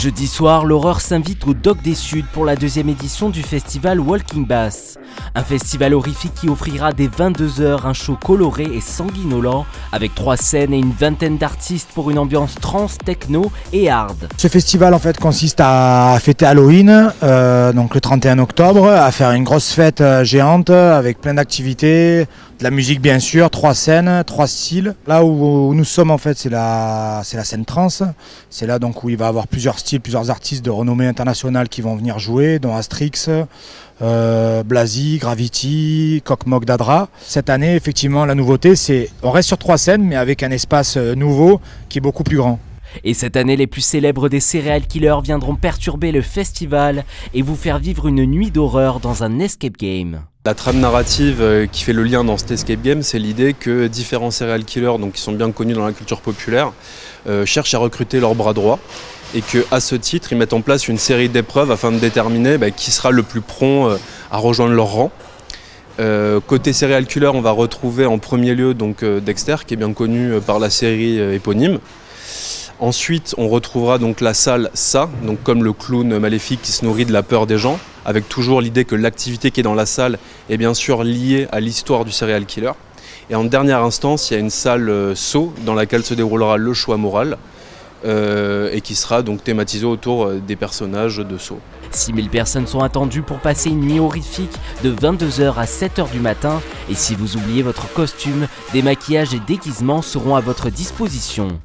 Jeudi soir, l'horreur s'invite au Dock des Suds pour la deuxième édition du festival Walking Bass. Un festival horrifique qui offrira dès 22h un show coloré et sanguinolent avec 3 scènes et une vingtaine d'artistes pour une ambiance trance, techno et hard. Ce festival en fait consiste à fêter Halloween, donc le 31 octobre, à faire une grosse fête géante avec plein d'activités, de la musique bien sûr, 3 scènes, 3 styles. Là où nous sommes en fait c'est la scène trance, c'est là donc où il va y avoir plusieurs styles, plusieurs artistes de renommée internationale qui vont venir jouer, dont Astrix, Blasi, Gravity, Coq-Moq d'Adra. Cette année effectivement la nouveauté c'est, on reste sur 3 scènes mais avec un espace nouveau qui est beaucoup plus grand. Et cette année, les plus célèbres des serial killers viendront perturber le festival et vous faire vivre une nuit d'horreur dans un escape game. La trame narrative qui fait le lien dans cet escape game, c'est l'idée que différents serial killers, donc qui sont bien connus dans la culture populaire, cherchent à recruter leur bras droit et qu'à ce titre, ils mettent en place une série d'épreuves afin de déterminer qui sera le plus prompt à rejoindre leur rang. Côté serial killer, on va retrouver en premier lieu donc, Dexter, qui est bien connu par la série éponyme. Ensuite, on retrouvera donc la salle Ça, donc comme le clown maléfique qui se nourrit de la peur des gens, avec toujours l'idée que l'activité qui est dans la salle est bien sûr liée à l'histoire du serial killer. Et en dernière instance, il y a une salle Saw dans laquelle se déroulera le choix moral et qui sera donc thématisé autour des personnages de Saw. 6000 personnes sont attendues pour passer une nuit horrifique de 22h à 7h du matin. Et si vous oubliez votre costume, des maquillages et déguisements seront à votre disposition.